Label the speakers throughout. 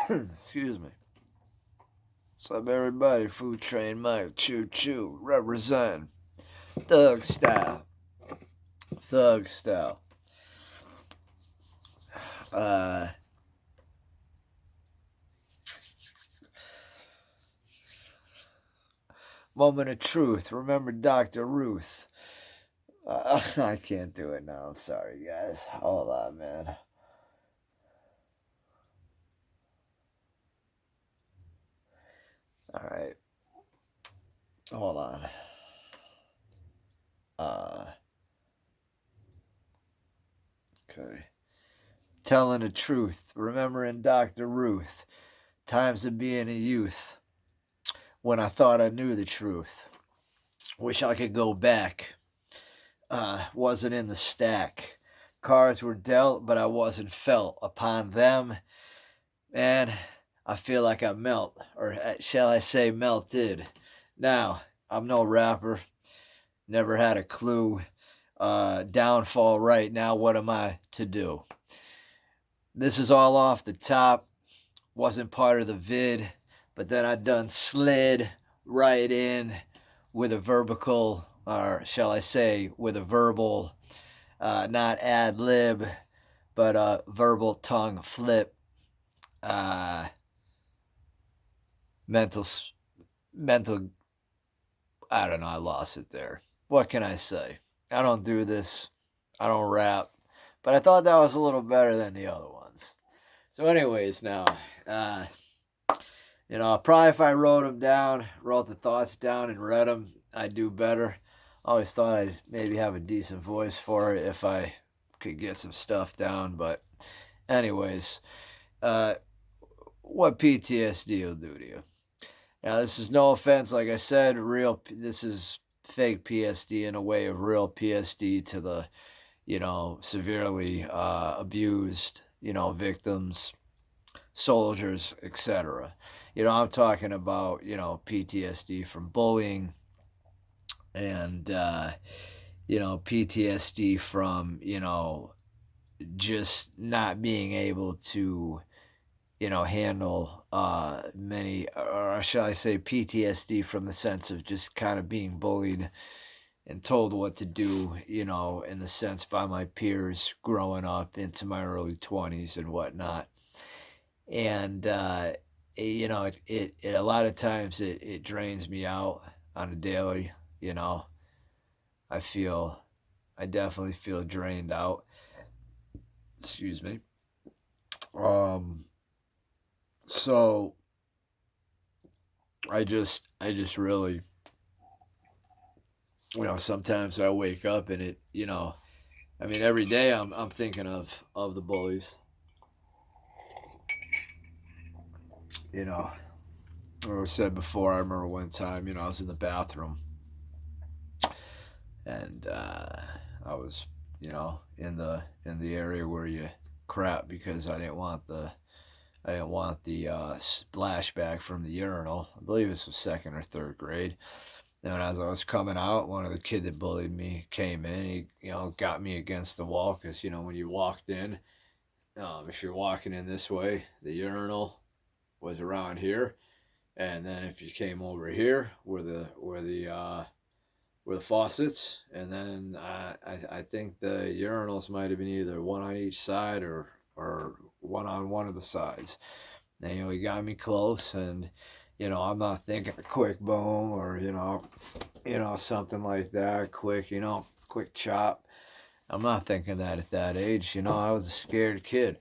Speaker 1: Excuse me. What's up, everybody? Food Train Mike, choo choo, represent Thug style. Thug style. Uh, Moment of truth. Remember Dr. Ruth. I can't do it now. I'm sorry, guys. Hold on, man. All right. Hold on. Uh, okay. Telling the truth. Remembering Dr. Ruth. Times of being a youth. When I thought I knew the truth. Wish I could go back. Wasn't in the stack. Cards were dealt, but I wasn't felt upon them. Man, I feel like I melt, or shall I say melted. Now, I'm no rapper, never had a clue. Downfall right now, what am I to do? This is all off the top, wasn't part of the vid, but then I done slid right in with a verbical, or shall I say, with a verbal, not ad lib, but a verbal tongue flip. Uh, mental, mental. I don't know. I lost it there. What can I say? I don't do this. I don't rap, but I thought that was a little better than the other ones. So, anyways, now, uh, probably if I wrote them down, wrote the thoughts down, and read them, I'd do better. Always thought I'd maybe have a decent voice for it if I could get some stuff down. But, anyways, uh, what PTSD will do to you. Now, this is no offense, like I said, this is fake PSD in a way of real PSD to the, severely abused, victims, soldiers, etc. I'm talking about, PTSD from bullying and, PTSD from, just not being able to handle many, or shall I say, PTSD from the sense of just kind of being bullied and told what to do, in the sense by my peers growing up into my early 20s and whatnot. And, it a lot of times it drains me out on a daily, you know. I feel, I definitely feel drained out. Excuse me. Um, so I just really, sometimes I wake up and I mean, every day I'm thinking of the bullies. You know, like I said before, I remember one time, I was in the bathroom and I was, in the area where you crap because I didn't want the splashback from the urinal. I believe this was second or third grade. And as I was coming out, one of the kid that bullied me came in. He, got me against the wall because, when you walked in, if you're walking in this way, the urinal was around here, and then if you came over here, were the faucets, and then I think the urinals might have been either one on each side or one on one of the sides. And he got me close, and I'm not thinking a quick boom or something like that, quick chop. I'm not thinking that at that age. I was a scared kid.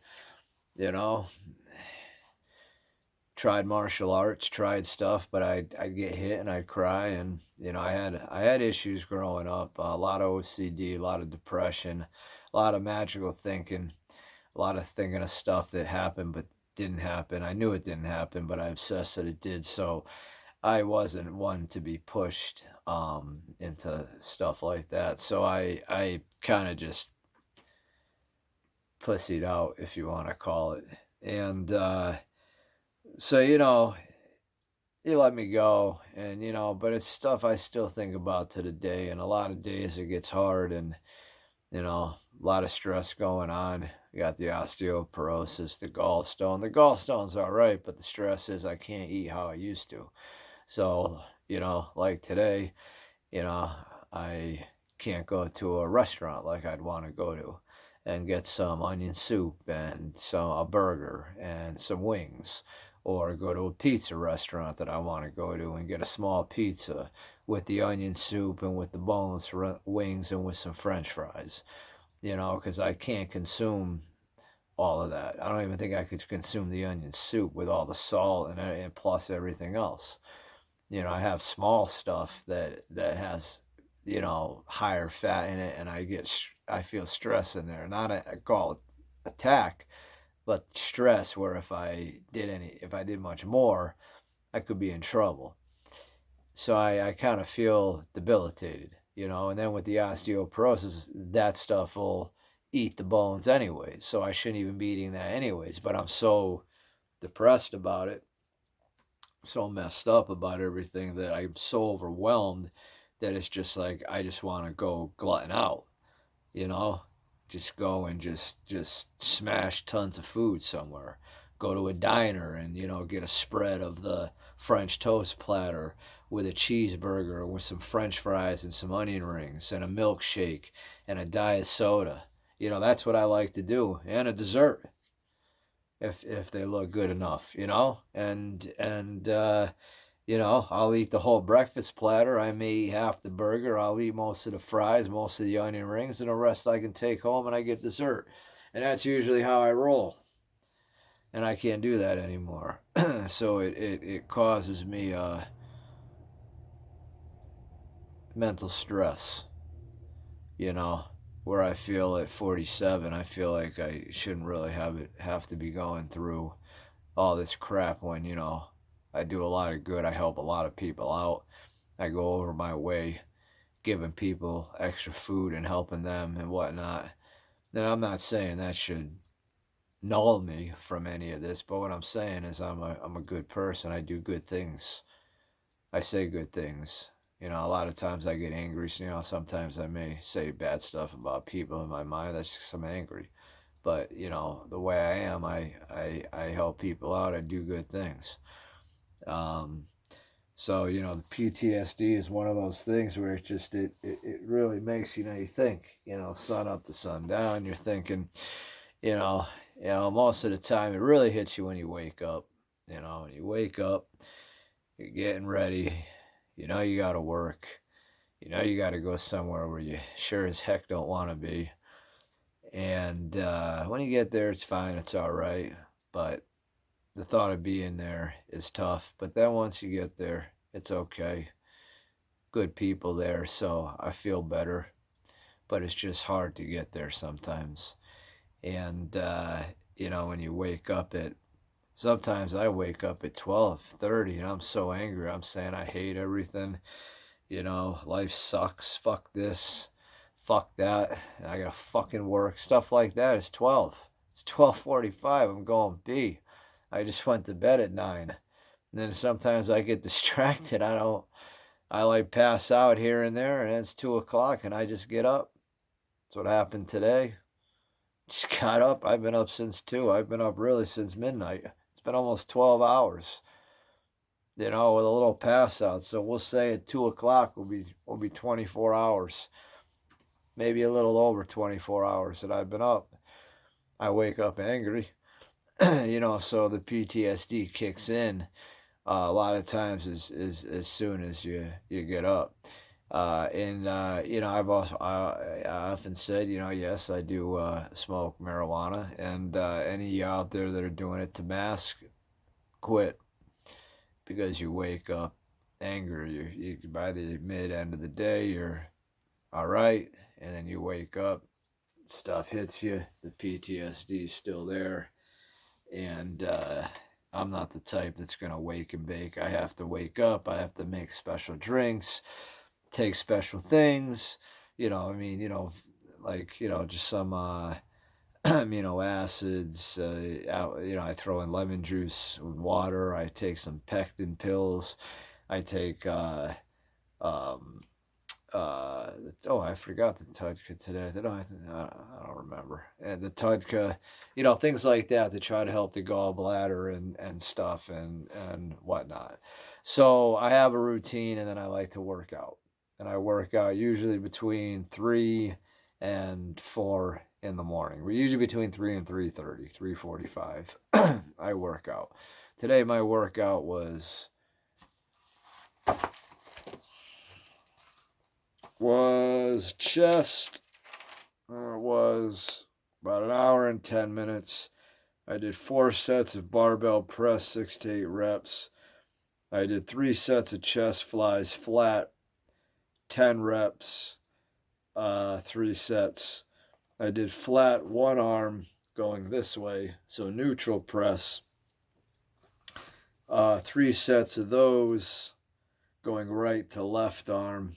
Speaker 1: You know, tried martial arts, tried stuff, but I'd get hit and I'd cry, and I had issues growing up. A lot of OCD, a lot of depression, a lot of magical thinking, a lot of thinking of stuff that happened but didn't happen. I knew it didn't happen, but I obsessed that it did. So I wasn't one to be pushed into stuff like that. So I kind of just pussied out, if you want to call it. And so he let me go, and but it's stuff I still think about to the day. And a lot of days it gets hard, and a lot of stress going on. I got the osteoporosis, the gallstone. The gallstone's all right, but the stress is I can't eat how I used to. So, like today, I can't go to a restaurant like I'd want to go to and get some onion soup and a burger and some wings, or go to a pizza restaurant that I want to go to and get a small pizza with the onion soup and with the boneless wings and with some french fries, because I can't consume all of that. I don't even think I could consume the onion soup with all the salt and plus everything else. I have small stuff that has, higher fat in it, and I feel stress in there. Not a call attack, but stress where if I did much more, I could be in trouble. So I kind of feel debilitated, and then with the osteoporosis, that stuff will eat the bones anyways. So I shouldn't even be eating that anyways, but I'm so depressed about it, so messed up about everything, that I'm so overwhelmed that it's just like I just want to go glutton out, you know, just go and just smash tons of food somewhere. Go to a diner and get a spread of the French toast platter with a cheeseburger with some French fries and some onion rings and a milkshake and a diet soda. That's what I like to do, and a dessert if they look good enough, and I'll eat the whole breakfast platter. I may eat half the burger. I'll eat most of the fries, most of the onion rings, and the rest I can take home and I get dessert. And that's usually how I roll. And I can't do that anymore. So it causes me mental stress, where I feel at 47, I feel like I shouldn't really have to be going through all this crap when, I do a lot of good. I help a lot of people out. I go over my way giving people extra food and helping them and whatnot. And I'm not saying that should null me from any of this, but what I'm saying is I'm a good person. I do good things. I say good things. A lot of times I get angry. So, sometimes I may say bad stuff about people in my mind. That's just I'm angry. But the way I am, I help people out. I do good things. So the PTSD is one of those things where it really makes you think, sun up to sundown. You're thinking, most of the time it really hits you when you wake up. When you wake up, you're getting ready. You got to work. You got to go somewhere where you sure as heck don't want to be. And when you get there, it's fine. It's all right. But the thought of being there is tough. But then once you get there, it's okay. Good people there, so I feel better. But it's just hard to get there sometimes. And, when you wake up sometimes I wake up at 12:30 and I'm so angry. I'm saying I hate everything. Life sucks. Fuck this. Fuck that. I gotta fucking work. Stuff like that. It's 12. It's 12:45. I'm going B. I just went to bed at 9. And then sometimes I get distracted. I like pass out here and there, and it's 2 o'clock and I just get up. That's what happened today. Just got up. I've been up since 2. I've been up really since midnight. It's been almost 12 hours. With a little pass out. So we'll say at 2 o'clock will be 24 hours. Maybe a little over 24 hours that I've been up. I wake up angry. So the PTSD kicks in a lot of times as soon as you get up. I've also I often said, yes, I do smoke marijuana, and any of you out there that are doing it to mask, quit, because you wake up angry. You by the end of the day, you're all right, and then you wake up, stuff hits you, the PTSD is still there, and I'm not the type that's gonna wake and bake. I have to wake up. I have to make special drinks, take special things. Just some amino acids. I throw in lemon juice with water. I take some pectin pills. I take I forgot the Tudka today. I don't remember. And the Tudka, things like that to try to help the gallbladder and stuff and whatnot. So I have a routine, and then I like to work out. And I work out usually between 3 and 4 in the morning. We're usually between 3 and 3:30, 3:45. I work out. Today my workout was chest. It was about an hour and 10 minutes. I did 4 sets of barbell press, 6 to 8 reps. I did 3 sets of chest flies flat, 10 reps, 3 sets. I did flat one arm going this way, so neutral press. 3 sets of those going right to left arm.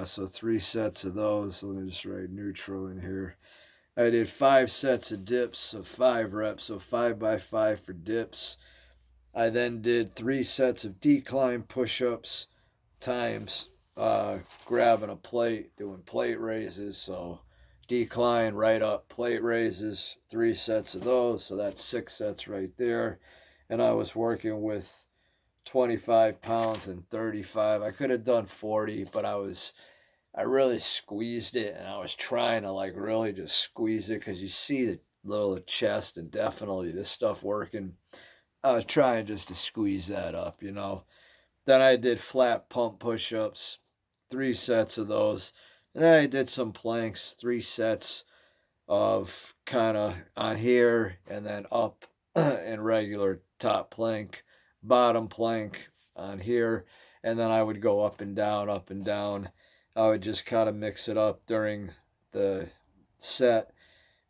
Speaker 1: So 3 sets of those. Let me just write neutral in here. I did 5 sets of dips of 5 reps, so 5 by 5 for dips. I then did 3 sets of decline push-ups times grabbing a plate, doing plate raises. So decline, right up, plate raises, 3 sets of those. So that's 6 sets right there. And I was working with 25 pounds and 35. I could have done 40, but I really squeezed it, and I was trying to like really just squeeze it because you see the little chest and definitely this stuff working. I was trying just to squeeze that up. Then I did flat pump push-ups, 3 sets of those. And then I did some planks, 3 sets of kind of on here and then up in regular top plank, bottom plank on here, and then I would go up and down, up and down. I would just kind of mix it up during the set.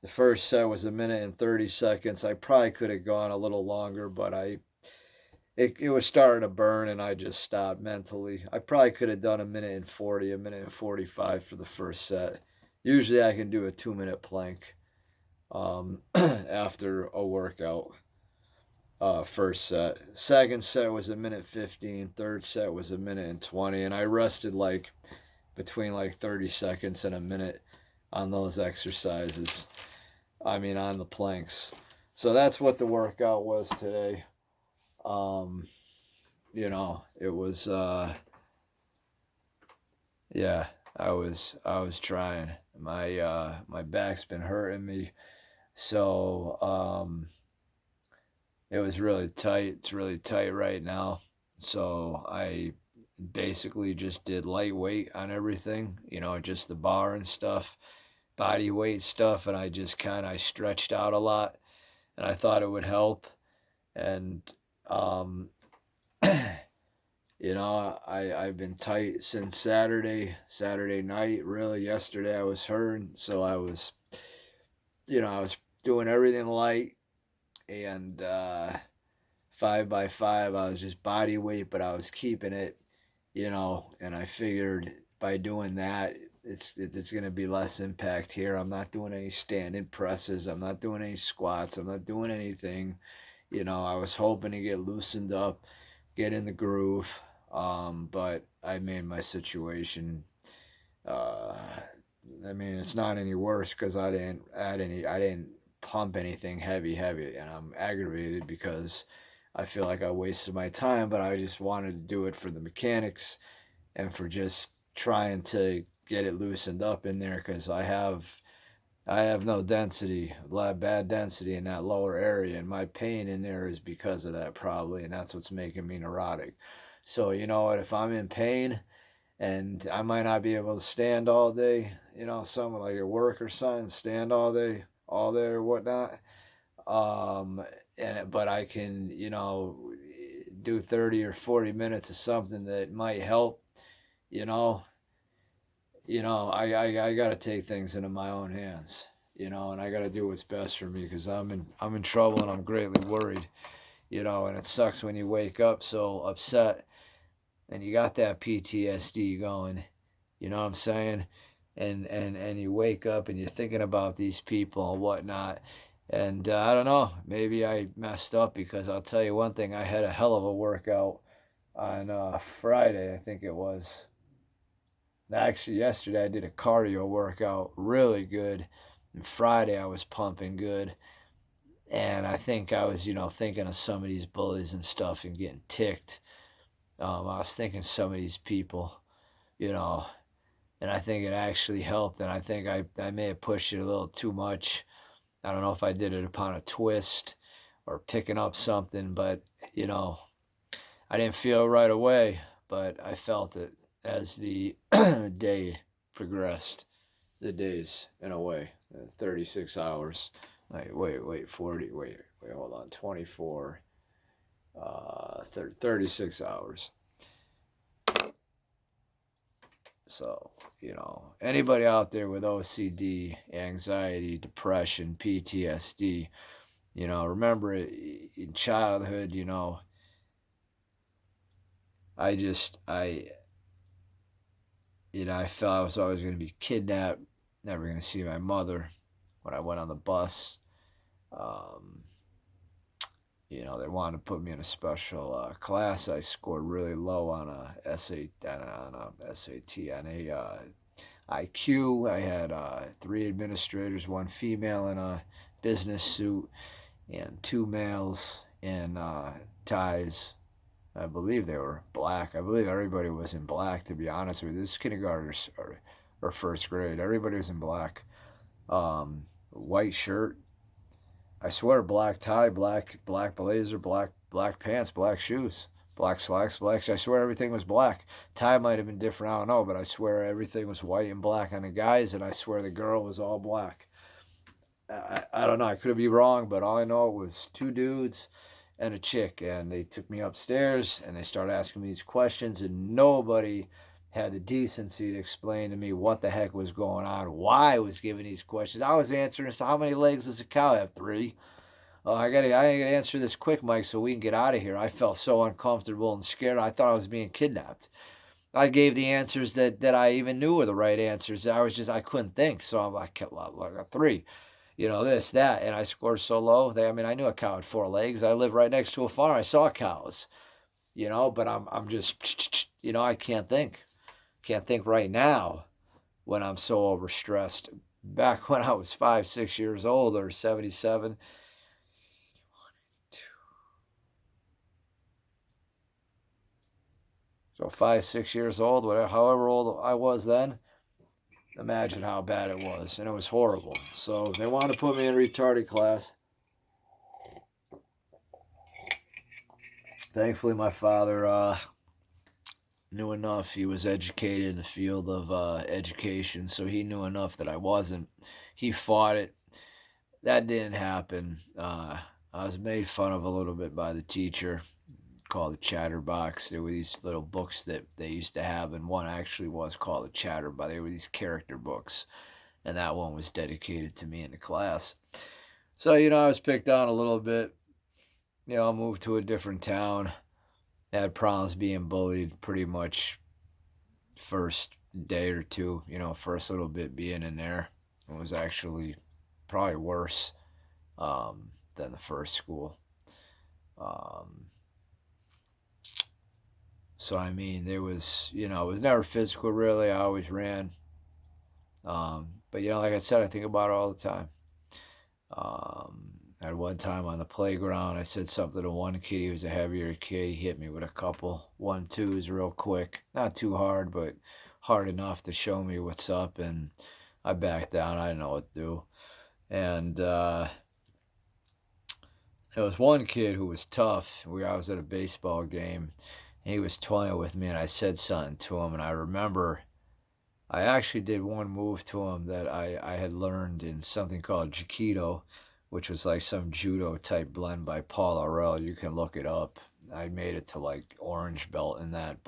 Speaker 1: The first set was 1 minute and 30 seconds. I probably could have gone a little longer, but it was starting to burn, and I just stopped mentally. I probably could have done 1 minute and 40, 1 minute and 45 for the first set. Usually I can do a 2-minute plank after a workout. First set. Second set was 1 minute 15. Third set was 1 minute and 20, and I rested like between like 30 seconds and a minute on those exercises. On the planks. So that's what the workout was today. It was yeah, I was trying. My back's been hurting me. So it was really tight. It's really tight right now. So I basically just did lightweight on everything, just the bar and stuff, body weight stuff, and I just I stretched out a lot, and I thought it would help. And I've been tight since Saturday night. Really, yesterday I was hurting, so I was doing everything light, and 5 by 5. I was just body weight, but I was keeping it, and I figured by doing that, it's going to be less impact here. I'm not doing any standing presses. I'm not doing any squats. I'm not doing anything. I was hoping to get loosened up, get in the groove, but I made my situation. It's not any worse because I didn't pump anything heavy, and I'm aggravated because I feel like I wasted my time, but I just wanted to do it for the mechanics and for just trying to get it loosened up in there because I have no density, a lot of bad density in that lower area, and my pain in there is because of that probably, and that's what's making me neurotic. So you know what? If I'm in pain and I might not be able to stand all day, someone like at work or something, stand all day or whatnot. But I can, do 30 or 40 minutes of something that might help, I got to take things into my own hands, and I got to do what's best for me because I'm in trouble and I'm greatly worried, and it sucks when you wake up so upset and you got that PTSD going, you know what I'm saying? And you wake up and you're thinking about these people and whatnot. And I don't know, maybe I messed up because I'll tell you one thing, I had a hell of a workout on Friday, I think it was. Actually, yesterday I did a cardio workout, really good. And Friday I was pumping good. And I think I was, thinking of some of these bullies and stuff and getting ticked. I was thinking some of these people, you know, and I think it actually helped. And I think I may have pushed it a little too much. I don't know if I did it upon a twist or picking up something, but, you know, I didn't feel it right away, but I felt it as the day progressed. The days, in a way, 36 hours. Like, wait, 40, hold on, 24, 36 hours. So, anybody out there with OCD, anxiety, depression, PTSD, remember in childhood, I just, I felt I was always going to be kidnapped, never going to see my mother when I went on the bus. Um, they wanted to put me in a special class. I scored really low on a SAT, on a IQ. I had 3 administrators, 1 female in a business suit, and 2 males in ties. I believe they were black. I believe everybody was in black, to be honest with you. This is kindergarten or first grade. Everybody was in black. White shirt. I swear, black tie, black blazer, black pants, black shoes, black slacks, black. I swear everything was black. Tie might have been different. I don't know, but I swear everything was white and black on the guys, and I swear the girl was all black. I don't know. I could be wrong, but all I know was 2 dudes and a chick, and they took me upstairs and they started asking me these questions, and nobody had the decency to explain to me what the heck was going on, why I was giving these questions. I was answering, so how many legs does a cow have? 3. Oh, I gotta answer this quick, Mike, so we can get out of here. I felt so uncomfortable and scared. I thought I was being kidnapped. I gave the answers that I even knew were the right answers. I couldn't think, so I kept like a 3. This, that, and I scored so low. I knew a cow had 4 legs. I lived right next to a farm. I saw cows, but I'm just, I can't think. Can't think right now when I'm so overstressed. Back when I was 5, 6 years old or 77. So 5, 6 years old, whatever, however old I was then, imagine how bad it was. And it was horrible. So they wanted to put me in retarded class. Thankfully, my father knew enough. He was educated in the field of education, so he knew enough that I wasn't. He fought it. That didn't happen. I was made fun of a little bit by the teacher, called a chatterbox. There were these little books that they used to have, and one actually was called a chatterbox. They were these character books, and that one was dedicated to me in the class. So, I was picked on a little bit. I moved to a different town. Had problems being bullied pretty much first day or two, first little bit being in there. It was actually probably worse than the first school. So, there was, it was never physical really. I always ran. But, like I said, I think about it all the time. At one time on the playground, I said something to one kid. He was a heavier kid. He hit me with a couple 1-2s real quick. Not too hard, but hard enough to show me what's up. And I backed down. I didn't know what to do. And there was one kid who was tough. I was at a baseball game, and he was toying with me, and I said something to him. And I remember I actually did one move to him that I had learned in something called Jikido, which was like some judo type blend by Paul Aurel. You can look it up. I made it to like orange belt in that,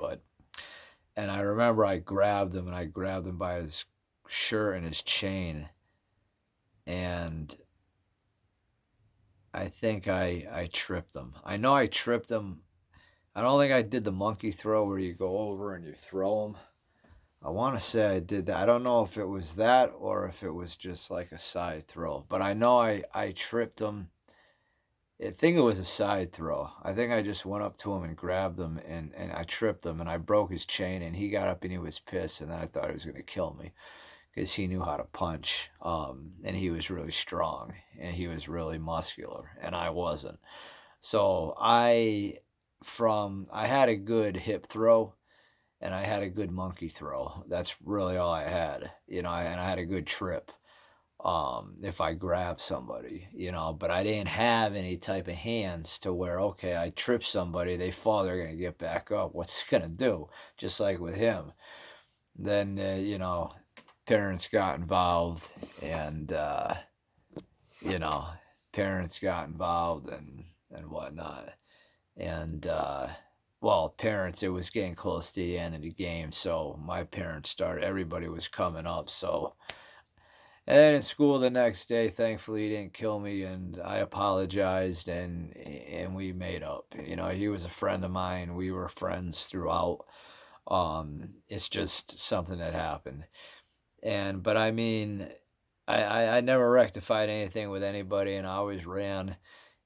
Speaker 1: and I remember I grabbed him by his shirt and his chain, and I think I tripped him. I know I tripped him. I don't think I did the monkey throw where you go over and you throw him. I want to say I did that. I don't know if it was that or if it was just like a side throw. But I know I tripped him, I think it was a side throw. I think I just went up to him and grabbed him, and I tripped him, and I broke his chain, and he got up and he was pissed, and then I thought he was going to kill me because he knew how to punch, and he was really strong, and he was really muscular, and I wasn't. So I had a good hip throw, and I had a good monkey throw. That's really all I had, and I had a good trip. If I grab somebody, but I didn't have any type of hands to where, okay, I trip somebody, they fall, they're going to get back up. What's it going to do? Just like with him. Then, parents got involved, and, you know, parents got involved and whatnot. And, well, parents, it was getting close to the end of the game. So my parents started, everybody was coming up. So, and then in school the next day, thankfully he didn't kill me, and I apologized, and we made up. He was a friend of mine. We were friends throughout. It's just something that happened. But I mean, I never rectified anything with anybody, and I always ran.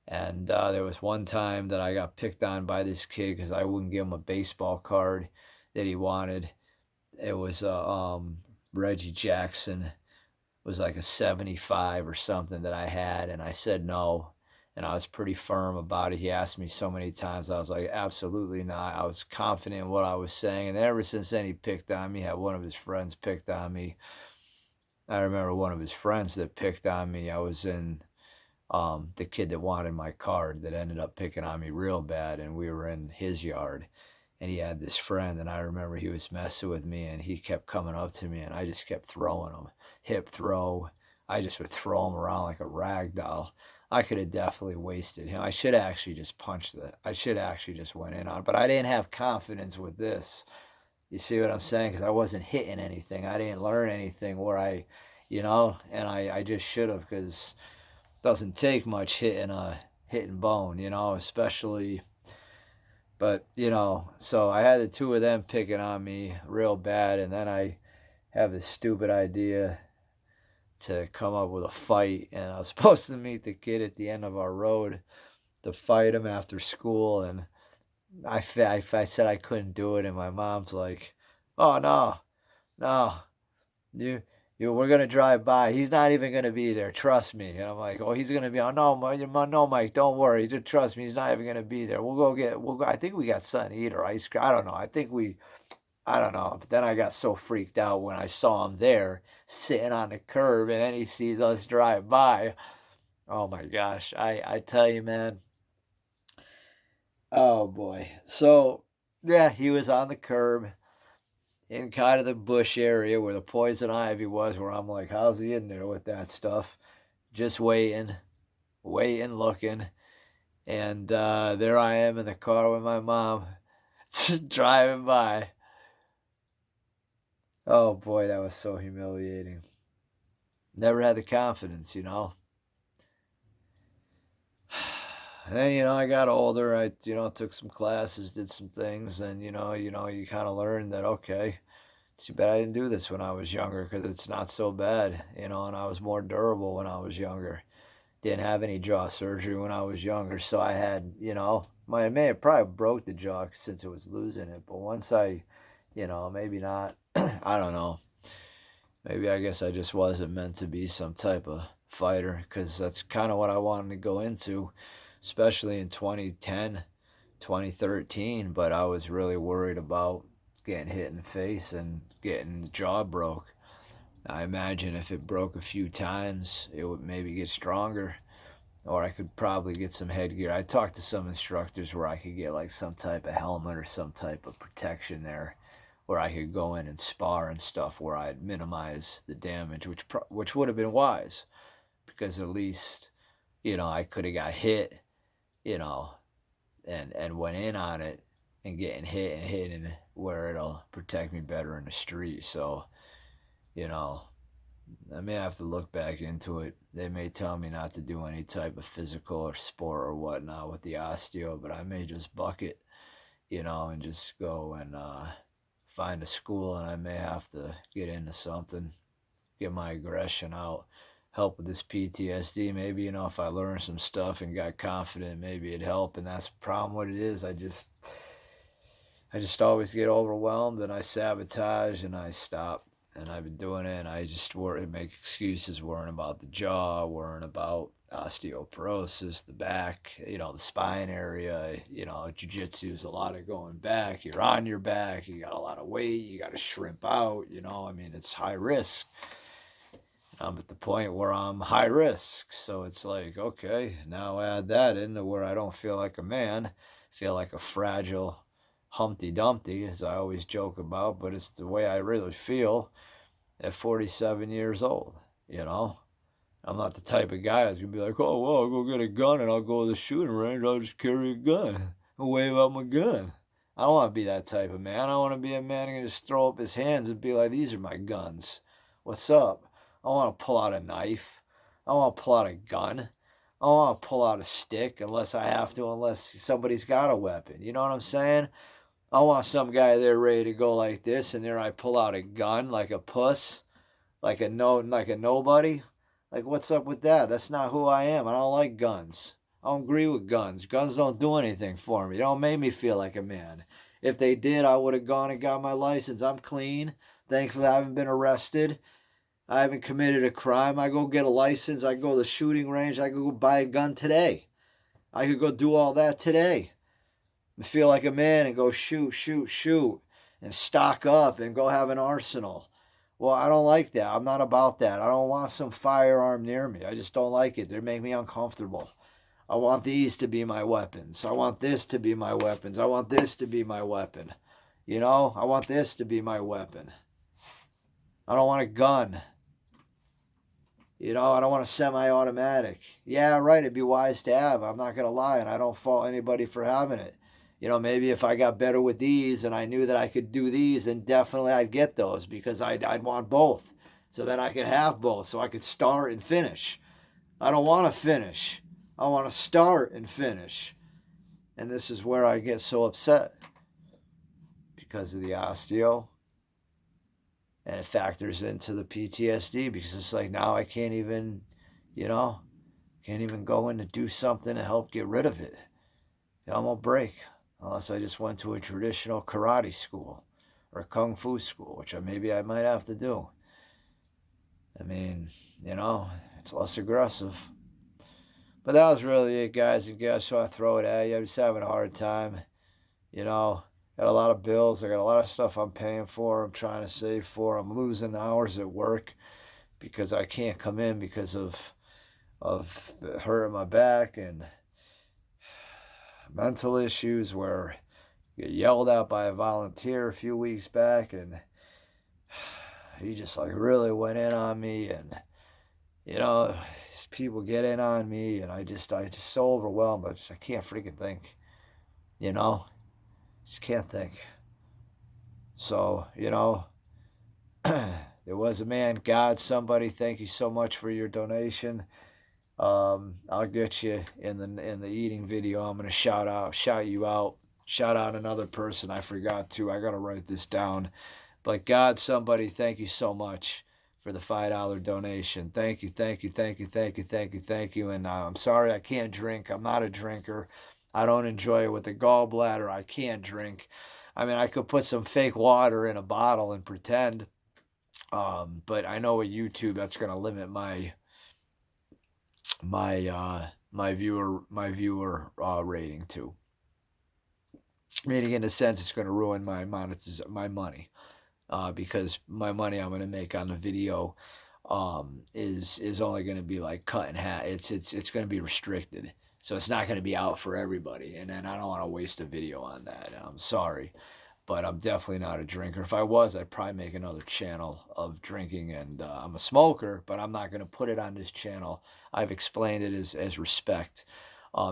Speaker 1: And there was one time that I got picked on by this kid because I wouldn't give him a baseball card that he wanted. It was Reggie Jackson, was like a 75 or something that I had, and I said no, and I was pretty firm about it. He asked me so many times, I was like, absolutely not. I was confident in what I was saying, and ever since then he picked on me. Had one of his friends picked on me. I remember one of his friends that picked on me. I was in the kid that wanted my card that ended up picking on me real bad, and we were in his yard, and he had this friend, and I remember he was messing with me, and he kept coming up to me, and I just kept throwing him. Hip throw. I just would throw him around like a rag doll. I could have definitely wasted him. I should have actually just I should have actually just went in on, but I didn't have confidence with this. You see what I'm saying? Because I wasn't hitting anything. I didn't learn anything where and I just should have, because it doesn't take much hitting bone, especially. But, so I had the two of them picking on me real bad, and then I have this stupid idea to come up with a fight, and I was supposed to meet the kid at the end of our road to fight him after school, and I said I couldn't do it, and my mom's like, oh, no, no, we're gonna drive by. He's not even gonna be there. Trust me. And I'm like, oh, he's gonna be. Oh no, no, Mike, don't worry. Just trust me. He's not even gonna be there. We'll go get. We'll go. I think we got something to eat or ice cream. I don't know. I don't know. But then I got so freaked out when I saw him there sitting on the curb, and then he sees us drive by. Oh my gosh. I tell you, man. Oh boy. So yeah, he was on the curb in kind of the bush area where the poison ivy was, where I'm like, how's he in there with that stuff? Just waiting, looking. And there I am in the car with my mom driving by. Oh boy, that was so humiliating. Never had the confidence. And then, I got older. I, took some classes, did some things, and you kind of learned that, okay, it's too bad I didn't do this when I was younger, because it's not so bad, and I was more durable when I was younger. Didn't have any jaw surgery when I was younger, so I had, my may have probably broke the jaw since it was losing it, but once I, maybe not, I don't know. Maybe I guess I just wasn't meant to be some type of fighter, because that's kind of what I wanted to go into, especially in 2010, 2013, but I was really worried about getting hit in the face and getting the jaw broke. I imagine if it broke a few times, it would maybe get stronger, or I could probably get some headgear. I talked to some instructors where I could get like some type of helmet or some type of protection there, where I could go in and spar and stuff, where I'd minimize the damage, which would have been wise, because at least I could have got hit, you know, and went in on it and getting hit and hitting where it'll protect me better in the street. So, you know, I may have to look back into it. They may tell me not to do any type of physical or sport or whatnot with the osteo, but I may just buck it, and just go and find a school, and I may have to get into something, get my aggression out. help with this PTSD. Maybe, if I learned some stuff and got confident, maybe it'd help. And that's the problem. What it is, I just always get overwhelmed and I sabotage and I stop. And I've been doing it, and I just make excuses, worrying about the jaw, worrying about osteoporosis, the back, the spine area. Jiu-jitsu is a lot of going back. You're on your back. You got a lot of weight. You got to shrimp out. It's high risk. I'm at the point where I'm high risk. So it's like, okay, now add that into where I don't feel like a man, feel like a fragile Humpty Dumpty, as I always joke about, but it's the way I really feel at 47 years old. I'm not the type of guy that's going to be like, oh, well, I'll go get a gun and I'll go to the shooting range. I'll just carry a gun and wave out my gun. I don't want to be that type of man. I want to be a man who can just throw up his hands and be like, these are my guns. What's up? I want to pull out a knife. I want to pull out a gun. I want to pull out a stick unless I have to, unless somebody's got a weapon. You know what I'm saying? I want some guy there ready to go like this, and there I pull out a gun like a puss, like a nobody. Like, what's up with that? That's not who I am. I don't like guns. I don't agree with guns. Guns don't do anything for me. They don't make me feel like a man. If they did, I would have gone and got my license. I'm clean. Thankfully, I haven't been arrested. I haven't committed a crime. I go get a license. I go to the shooting range. I could go buy a gun today. I could go do all that today. And feel like a man and go shoot, and stock up and go have an arsenal. Well, I don't like that. I'm not about that. I don't want some firearm near me. I just don't like it. They make me uncomfortable. I want these to be my weapons. I want this to be my weapons. I want this to be my weapon. I want this to be my weapon. I don't want a gun. I don't want a semi-automatic. Yeah, right, it'd be wise to have. I'm not going to lie, and I don't fault anybody for having it. Maybe if I got better with these and I knew that I could do these, then definitely I'd get those because I'd want both. So then I could have both so I could start and finish. I don't want to finish. I want to start and finish. And this is where I get so upset because of the osteo. And it factors into the PTSD because it's like now I can't even, can't even go in to do something to help get rid of it. I'm going to break. Unless I just went to a traditional karate school or kung fu school, which maybe I might have to do. It's less aggressive. But that was really it, guys and gals. So I throw it at you. I'm just having a hard time. Got a lot of bills. I got a lot of stuff I'm paying for. I'm trying to save for. I'm losing hours at work because I can't come in because of hurting my back and mental issues where you get yelled at by a volunteer a few weeks back and he just really went in on me and people get in on me and I just so overwhelmed. I can't freaking think. Just can't think. So, there was a man, God, somebody, thank you so much for your donation. I'll get you in the eating video. I'm gonna shout you out, shout out another person. I forgot to. I gotta write this down. But God, somebody, thank you so much for the $5 donation. Thank you, thank you, thank you, thank you, thank you, thank you. And I'm sorry I can't drink. I'm not a drinker. I don't enjoy it with the gallbladder. I can't drink. I could put some fake water in a bottle and pretend. But I know with YouTube that's gonna limit my viewer rating too. Meaning, in a sense, it's going to ruin my money, because my money I'm going to make on the video is only going to be like cut in half. It's going to be restricted, so it's not going to be out for everybody. And then I don't want to waste a video on that. I'm sorry. But I'm definitely not a drinker. If I was, I'd probably make another channel of drinking. And I'm a smoker, but I'm not going to put it on this channel. I've explained it as respect.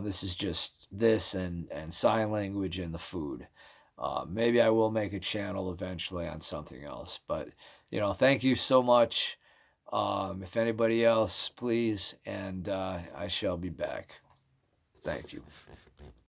Speaker 1: This is just this and sign language and the food. Maybe I will make a channel eventually on something else. But, thank you so much. If anybody else, please. And I shall be back. Thank you.